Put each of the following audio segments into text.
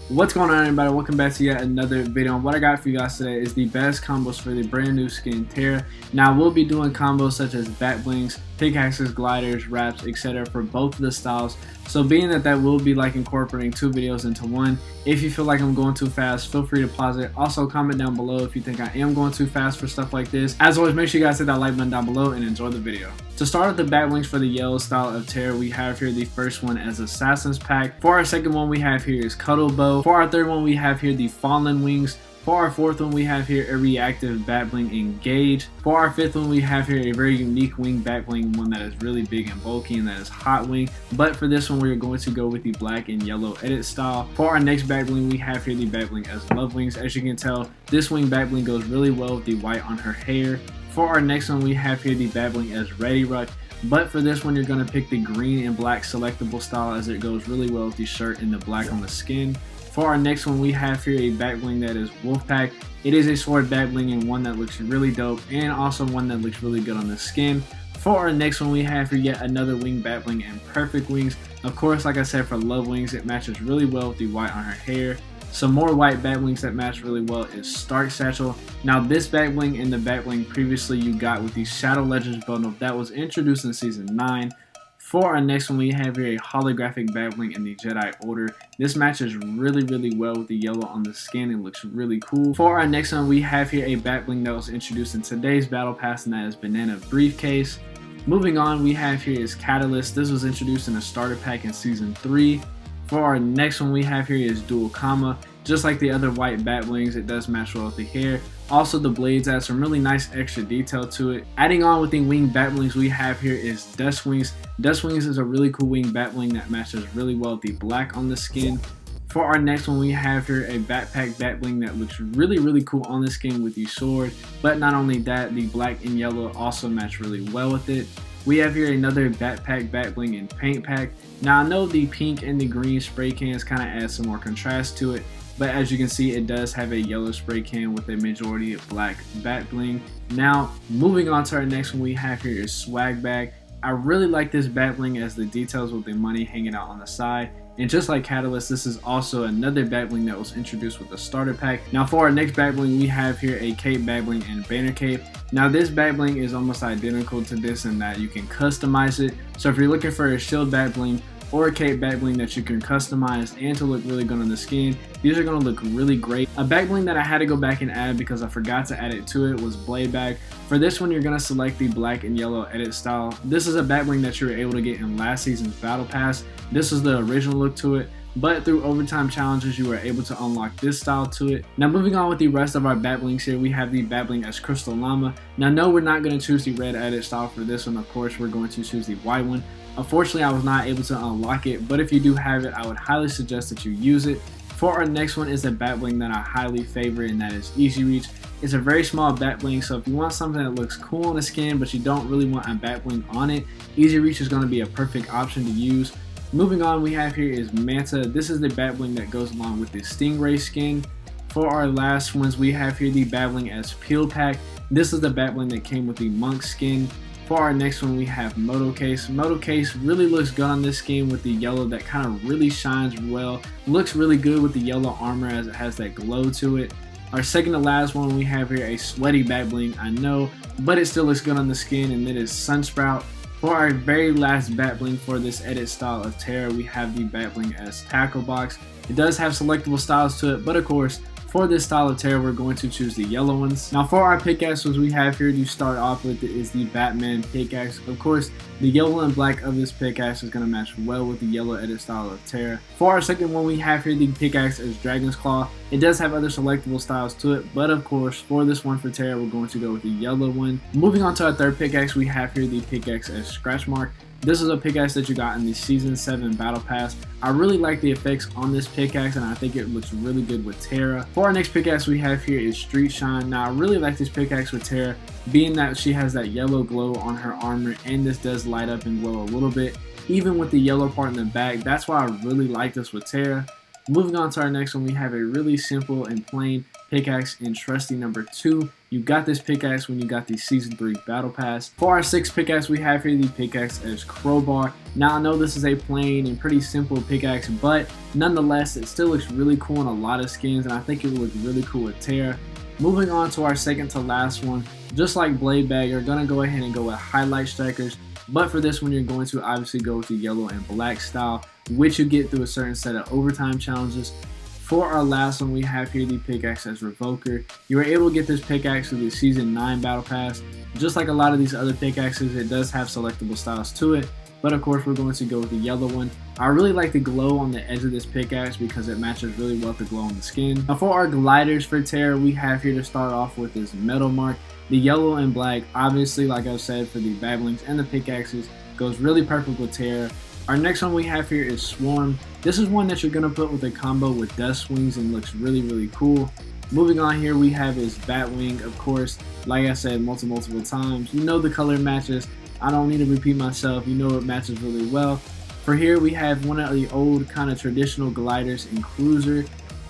What's going on, everybody? Welcome back to yet another video. And what I got for you guys today is the best combos for the brand new skin Terra. Now we'll be doing combos such as bat blings, pickaxes, gliders, wraps, etc. for both of the styles. So being that will be like incorporating two videos into one, if you feel like I'm going too fast, feel free to pause it. Also comment down below if you think I am going too fast for stuff like this. As always, make sure you guys hit that like button down below and enjoy the video. To start with the bat blings for the yellow style of Terra, we have here the first one as Assassin's Pack. For our second one we have here is Cuddle Bow. For our third one we have here the Fallen Wings. For our fourth one we have here a reactive bat bling Engage. For our fifth one we have here a very unique wing bat bling, one that is really big and bulky, and that is Hot Wing. But for this one we are going to go with the black and yellow edit style. For our next bat bling we have here the bat bling as Love Wings. As you can tell, this wing bat bling goes really well with the white on her hair. For our next one we have here the bat bling as Ready Ruck. But for this one you're going to pick the green and black selectable style, as it goes really well with the shirt and the black on the skin. For our next one we have here a bat bling that is Wolfpack. It is a sword bat bling and one that looks really dope, and also one that looks really good on the skin. For our next one we have here yet another wing bat bling and Perfect Wings. Of course, like I said, for Love Wings it matches really well with the white on her hair. Some more white bat blings that match really well is Stark Satchel. Now this bat bling and the bat bling previously you got with the Shadow Legends bundle that was introduced in Season 9. For our next one we have here a holographic bat bling in the Jedi Order. This matches really well with the yellow on the skin and looks really cool. For our next one we have here a bat bling that was introduced in today's battle pass, and that is Banana Briefcase. Moving on, we have here is Catalyst. This was introduced in a starter pack in Season 3. For our next one we have here is Dual Comma. Just like the other white bat blings, it does match well with the hair. Also, the blades add some really nice extra detail to it. Adding on with the wing bat blings we have here is Dust Wings. Dust Wings is a really cool wing bat bling that matches really well with the black on the skin. For our next one we have here a backpack bat bling that looks really cool on the skin with the sword. But not only that, the black and yellow also match really well with it. We have here another backpack bat bling in Paint Pack. Now I know the pink and the green spray cans kind of add some more contrast to it, but as you can see it does have a yellow spray can with a majority of black bat bling. Now moving on to our next one we have here is Swag Bag. I really like this bat bling as the details with the money hanging out on the side. And just like Catalyst, this is also another bat bling that was introduced with the starter pack. Now for our next bat bling we have here a Cape bat bling and Banner Cape. Now this bat bling is almost identical to this in that you can customize it. So if you're looking for a shield bat bling or a cape bat bling that you can customize and to look really good on the skin, these are going to look really great. A bat bling that I had to go back and add because I forgot to add it to it was Blade Bag. For this one you're going to select the black and yellow edit style. This is a bat bling that you were able to get in last season's battle pass. This is the original look to it, but through overtime challenges you were able to unlock this style to it. Now moving on with the rest of our bat blings here, we have the bat bling as Crystal Llama. Now no, we're not going to choose the red edit style for this one. Of course we're going to choose the white one. Unfortunately I was not able to unlock it, but if you do have it I would highly suggest that you use it. For our next one is a bat bling that I highly favor, and that is Easy Reach. It's a very small bat bling, so if you want something that looks cool on the skin but you don't really want a bat bling on it, Easy Reach is going to be a perfect option to use. Moving on, we have here is Manta. This is the bat bling that goes along with the Stingray skin. For our last ones we have here the bat bling as Peel Pack. This is the bat bling that came with the Monk skin. For our next one we have Moto Case. Moto Case really looks good on this skin with the yellow that kind of really shines well. Looks really good with the yellow armor as it has that glow to it. Our second to last one we have here a Sweaty bat bling, I know, but it still looks good on the skin, and it is Sunsprout. For our very last bat bling for this edit style of Terra, we have the bat bling as Tackle Box. It does have selectable styles to it, but of course for this style of Terra we're going to choose the yellow ones. Now for our pickaxes we have here to start off with is the Batman pickaxe. Of course the yellow and black of this pickaxe is going to match well with the yellow edit style of Terra. For our second one we have here the pickaxe as Dragon's Claw. It does have other selectable styles to it, but of course for this one for Terra we're going to go with the yellow one. Moving on to our third pickaxe we have here the pickaxe as Scratch Mark. This is a pickaxe that you got in the Season 7 Battle Pass. I really like the effects on this pickaxe and I think it looks really good with Terra. For our next pickaxe we have here is Street Shine. Now I really like this pickaxe with Terra, being that she has that yellow glow on her armor, and this does light up and glow a little bit, even with the yellow part in the back. That's why I really like this with Terra. Moving on to our next one, we have a really simple and plain pickaxe in trusty number 2. You got this pickaxe when you got the Season 3 Battle Pass. For our 6th pickaxe, we have here the pickaxe as Crowbar. Now, I know this is a plain and pretty simple pickaxe, but nonetheless, it still looks really cool in a lot of skins, and I think it would look really cool with Terra. Moving on to our second to last one, just like Blade Bag, you're going to go ahead and go with Highlight Strikers, but for this one, you're going to obviously go with the yellow and black style, which you get through a certain set of overtime challenges. For our last one, we have here the pickaxe as Revoker. You were able to get this pickaxe through the Season 9 Battle Pass. Just like a lot of these other pickaxes, it does have selectable styles to it, but of course we're going to go with the yellow one. I really like the glow on the edge of this pickaxe because it matches really well with the glow on the skin. Now for our gliders for Terra, we have here to start off with this metal mark. The yellow and black, obviously, like I said, for the Bablings and the pickaxes, goes really perfect with Terra. Our next one we have here is Swarm. This is one that you're going to put with a combo with Dust Wings and looks really, really cool. Moving on here, we have is Batwing, of course, like I said multiple times. You know the color matches. I don't need to repeat myself. You know it matches really well. For here, we have one of the old kind of traditional gliders in Cruiser.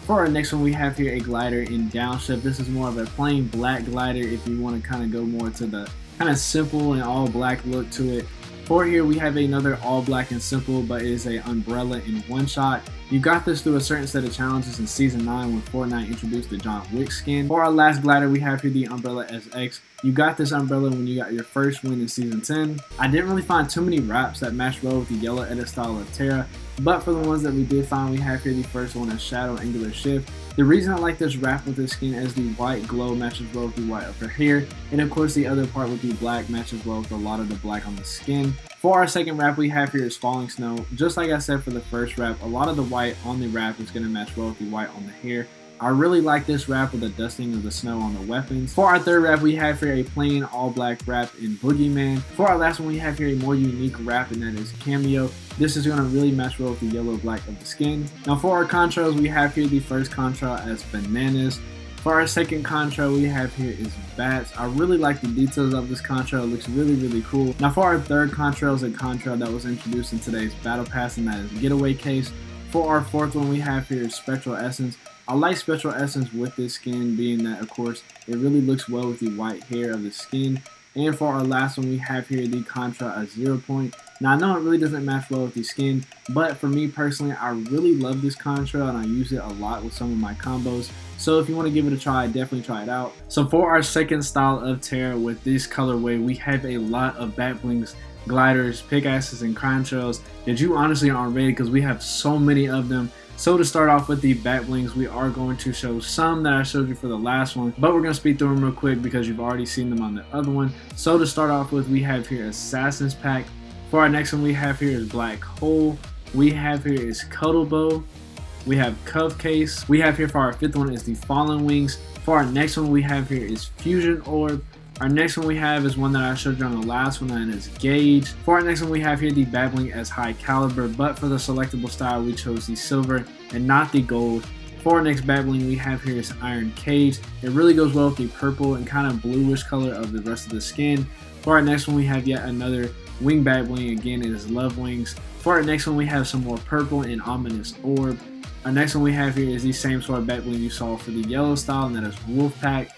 For our next one, we have here a glider in Downshift. This is more of a plain black glider if you want to kind of go more to the kind of simple and all black look to it. For here, we have another all black and simple, but it is a umbrella in one shot. You got this through a certain set of challenges in Season 9 when Fortnite introduced the John Wick skin. For our last glider, we have here the Umbrella SX. You got this umbrella when you got your first win in Season 10. I didn't really find too many wraps that matched well with the yellow edit style of Terra, but for the ones that we did find, we have here the first one as Shadow Angular Shift. The reason I like this wrap with this skin is the white glow matches well with the white upper here, and of course the other part with the black matches well with a lot of the black on the skin. For our second wrap we have here is Falling Snow. Just like I said for the first wrap, a lot of the white on the wrap is going to match well with the white on the hair. I really like this wrap with the dusting of the snow on the weapons. For our third wrap, we have here a plain all black wrap in Boogeyman. For our last one, we have here a more unique wrap, and that is Cameo. This is going to really match well with the yellow black of the skin. Now for our contrails, we have here the first contrail as Bananas. For our second contrail we have here is Bats. I really like the details of this contrail. It looks really, really cool. Now for our third contrail is a contrail that was introduced in today's battle pass, and that is Getaway Case. For our fourth one we have here is Spectral Essence. I like Spectral Essence with this skin, being that of course it really looks well with the white hair of the skin. And for our last one we have here the contrail as 0 Point. Now I know it really doesn't match well with the skin, but for me personally I really love this contrail and I use it a lot with some of my combos. So if you want to give it a try, definitely try it out. So for our second style of Terra with this colorway, we have a lot of Batblings, gliders, pickaxes, and contrails that you honestly aren't ready because we have so many of them. So to start off with the Batblings, we are going to show some that I showed you for the last one, but we're going to speed through them real quick because you've already seen them on the other one. So to start off with, we have here Assassin's Pack. For our next one, we have here is Black Hole. We have here is Cuddle Bow. We have Cuff Case. We have here for our fifth one is the Fallen Wings. For our next one we have here is Fusion Orb. Our next one we have is one that I showed you on the last one, and is Gauge. For our next one we have here the Babbling as High Caliber, but for the selectable style we chose the silver and not the gold. For our next Babbling we have here is Iron Cage. It really goes well with the purple and kind of bluish color of the rest of the skin. For our next one we have yet another Wing Babbling. Again, it is Love Wings. For our next one we have some more purple and Ominous Orb. Our next one we have here is the same sort of Batbling you saw for the yellow style, and that is Wolfpack.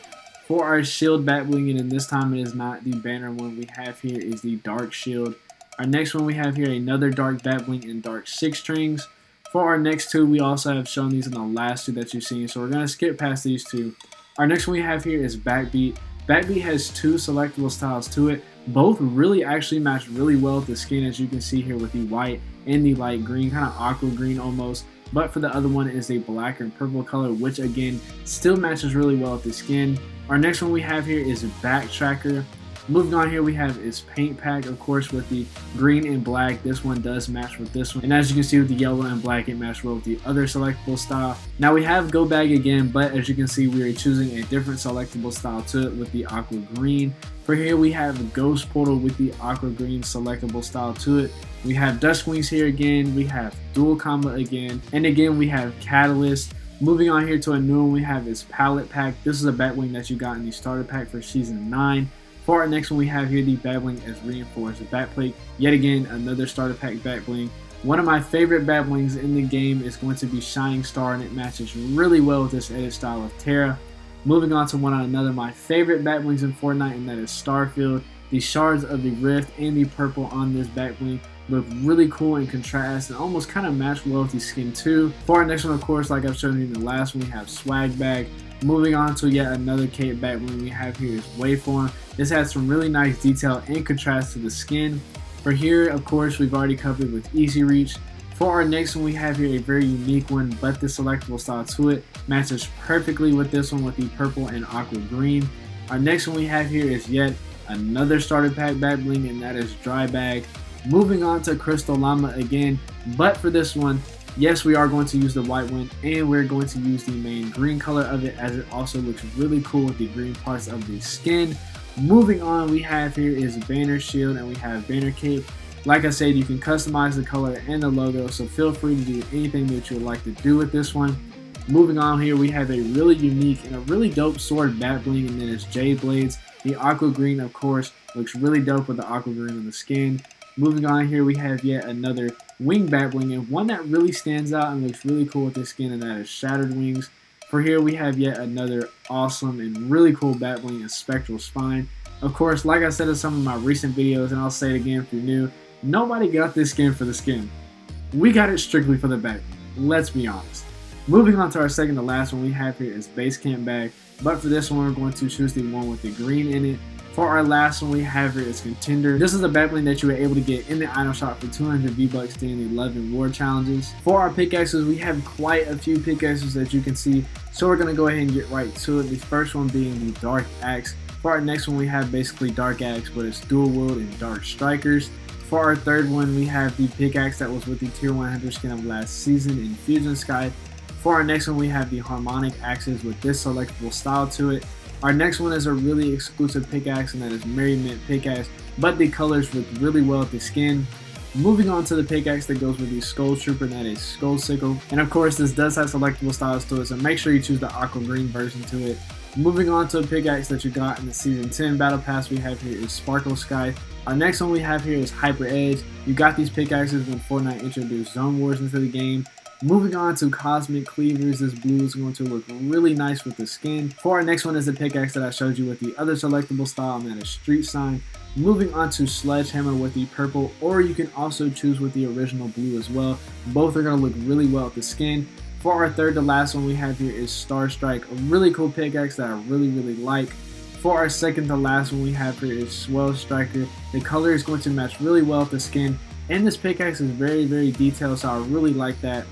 For our Shield Batbling, and this time it is not the banner one we have here, is the Dark Shield. Our next one we have here another Dark Batbling in Dark 6 Strings. For our next two, we also have shown these in the last two that you've seen, so we're going to skip past these two. Our next one we have here is Backbeat. Backbeat has two selectable styles to it. Both really actually match really well with the skin, as you can see here with the white and the light green, kind of aqua green almost. But for the other one is a black and purple color, which again still matches really well with the skin. Our next one we have here is Backtracker. Moving on here we have is Paint Pack, of course with the green and black. This one does match with this one, and as you can see with the yellow and black, it matched well with the other selectable style. Now we have Go Bag again, but as you can see we are choosing a different selectable style to it with the aqua green. For here we have Ghost Portal with the aqua green selectable style to it. We have Dusk Wings here again, we have Dual Combo again, and again we have Catalyst. Moving on here to a new one we have is Palette Pack. This is a Batwing that you got in the starter pack for Season 9. For our next one we have here the Batwing as Reinforced Batplate. Yet again another starter pack Batwing. One of my favorite bat wings in the game is going to be Shining Star, and it matches really well with this edit style of Terra. Moving on to another of my favorite bat wings in Fortnite, and that is Starfield. The shards of the rift and the purple on this bat wing look really cool in contrast and almost kind of match well with the skin too. For our next one, of course, like I've shown you in the last one, we have Swag Bag. Moving on to yet another cape bat wing we have here is Waveform. This has some really nice detail and contrast to the skin. For here, of course, we've already covered with Easy Reach. For our next one, we have here a very unique one, but the selectable style to it matches perfectly with this one with the purple and aqua green. Our next one we have here is yet another starter pack bat bling, and that is Dry Bag. Moving on to Crystal Llama again, but for this one, yes, we are going to use the white one, and we're going to use the main green color of it, as it also looks really cool with the green parts of the skin. Moving on, we have here is Banner Shield, and we have Banner Cape. Like I said, you can customize the color and the logo, so feel free to do anything that you would like to do with this one. Moving on here, we have a really unique and a really dope sword bat bling, and then it's Jade Blades. The aqua green, of course, looks really dope with the aqua green on the skin. Moving on here, we have yet another wing bat bling, and one that really stands out and looks really cool with the skin, and that is Shattered Wings. For here, we have yet another awesome and really cool bat bling and Spectral Spine. Of course, like I said in some of my recent videos, and I'll say it again if you're new, nobody got this skin for the skin. We got it strictly for the bag. Let's be honest. Moving on to our second to last one we have here is Base Camp Bag, but for this one we're going to choose the one with the green in it. For our last one we have here is Contender. This is a bat bling that you were able to get in the item shop for 200 V-Bucks during the Love and War challenges. For our pickaxes, we have quite a few pickaxes that you can see, so we're going to go ahead and get right to it. The first one being the Dark Axe. For our next one we have basically Dark Axe, but it's dual wield and Dark Strikers. For our third one we have the pickaxe that was with the tier 100 skin of last season in Fusion Sky. For our next one we have the Harmonic Axes with this selectable style to it. Our next one is a really exclusive pickaxe, and that is Merriment Pickaxe, but the colors look really well with the skin. Moving on to the pickaxe that goes with the Skull Trooper, and that is Skull Sickle. And of course this does have selectable styles to it, so make sure you choose the aqua green version to it. Moving on to a pickaxe that you got in the Season 10 Battle Pass we have here is Sparkle Sky. Our next one we have here is Hyper Edge. You got these pickaxes when Fortnite introduced Zone Wars into the game. Moving on to Cosmic Cleavers, this blue is going to look really nice with the skin. For our next one is the pickaxe that I showed you with the other selectable style, and that is Street Sign. Moving on to Sledgehammer with the purple, or you can also choose with the original blue as well. Both are going to look really well with the skin. For our third to last one we have here is Star Strike, a really cool pickaxe that I really like. For our second to last one we have here is Swell Striker. The color is going to match really well with the skin, and this pickaxe is very detailed, so I really like that.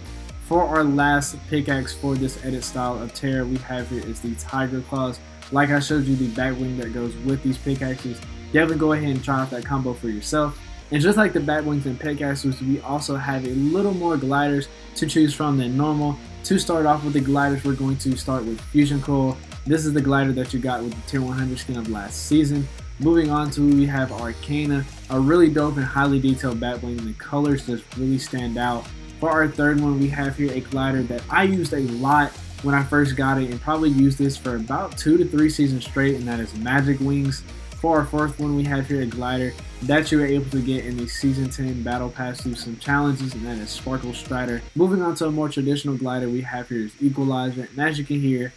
For our last pickaxe for this edit style of Terra we have here is the Tiger Claws. Like I showed you the bat wing that goes with these pickaxes, definitely go ahead and try out that combo for yourself. And just like the bat wings and pickaxes, we also have a little more gliders to choose from than normal. To start off with the gliders, we're going to start with Fusion Coil. This is the glider that you got with the tier 100 skin of last season. Moving on to, we have Arcana, a really dope and highly detailed bat wing, and the colors just really stand out. For our third one, we have here a glider that I used a lot when I first got it, and probably used this for about 2 to 3 seasons straight, and that is Magic Wings. For our fourth one, we have here a glider that you were able to get in the Season 10 Battle Pass through some challenges, and that is Sparkle Strider. Moving on to a more traditional glider we have here is Equalizer, and as you can hear,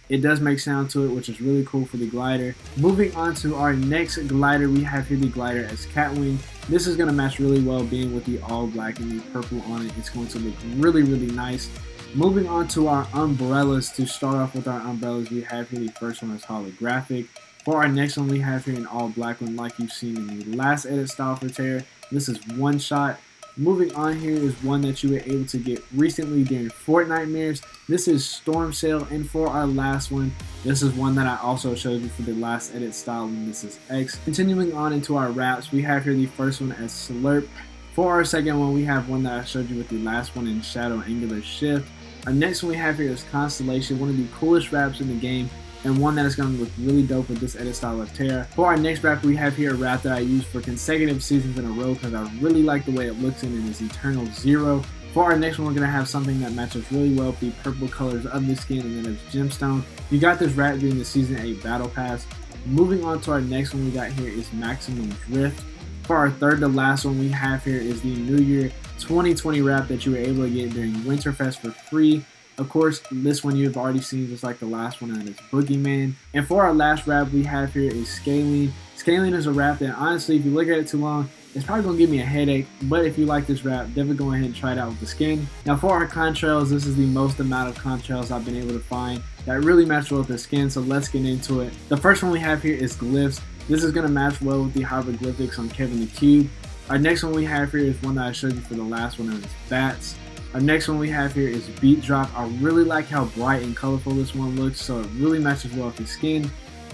it does make sound to it, which is really cool for the glider. Moving on to our next glider, we have here the glider as Catwing. This is going to match really well being with the all black and the purple on it. It's going to look really nice. Moving on to our umbrellas. To start off with our umbrellas, we have here the first one is Holographic. For our next one, we have here an all black one like you've seen in the last edit style for Terra. This is One Shot. Moving on here is one that you were able to get recently during Fortnite mirrors. This is Storm Sail, and for our last one, this is one that I also showed you for the last edit style, and this is X. Continuing on into our wraps, we have here the first one as Slurp. For our second one, we have one that I showed you with the last one in Shadow Angular Shift. Our next one we have here is Constellation, one of the coolest wraps in the game, and one that is going to look really dope with this edit style of Terra. For our next wrap, we have here a wrap that I used for consecutive seasons in a row because I really like the way it looks in it. Is Eternal Zero. For our next one, we're going to have something that matches really well with the purple colors of the skin, and then it's Gemstone. You got this wrap during the Season 8 Battle Pass. Moving on to our next one we got here is Maximum Drift. For our third to last one we have here is the New Year 2020 wrap that you were able to get during Winterfest for free. Of course, this one you've already seen just like the last one, and it's Boogeyman. And for our last wrap we have here is Scaling. Scaling is a wrap that honestly, if you look at it too long, it's probably going to give me a headache, but if you like this wrap, definitely go ahead and try it out with the skin. Now for our contrails, this is the most amount of contrails I've been able to find that really match well with the skin, so let's get into it. The first one we have here is Glyphs. This is going to match well with the hieroglyphics on Kevin the Cube. Our next one we have here is one that I showed you for the last one, and it's Bats. Our next one we have here is Beat Drop. I really like how bright and colorful this one looks, so it really matches well with the skin.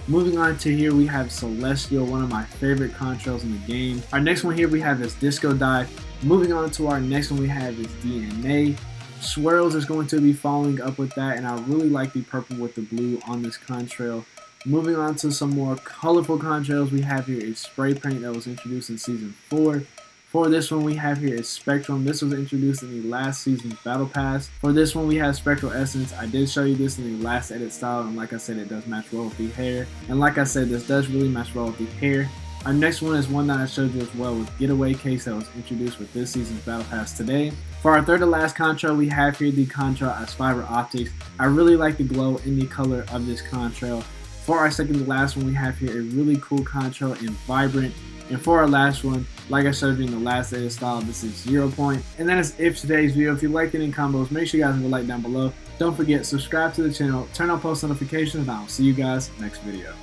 Moving on to here, we have Celestial, one of my favorite contrails in the game. Our next one here we have is Disco Dive. Moving on to our next one we have is DNA. Swirls is going to be following up with that, and I really like the purple with the blue on this contrail. Moving on to some more colorful contrails, we have here is Spray Paint that was introduced in Season 4. For this one we have here is Spectrum. This was introduced in the last season's Battle Pass. For this one we have Spectral Essence. I did show you this in the last edit style, and like I said, it does match well with the hair. And like I said, this does really match well with the hair. Our next one is one that I showed you as well with Getaway Case that was introduced with this season's Battle Pass today. For our third to last contrail, we have here the contrail as Fiber Optics. I really like the glow in the color of this contrail. For our second to last one, we have here a really cool contrail in Vibrant. And for our last one, like I showed you in the last edit style, this is 0 Point. And that is it for today's video. If you liked any combos, make sure you guys leave a like down below. Don't forget, subscribe to the channel, turn on post notifications, and I'll see you guys next video.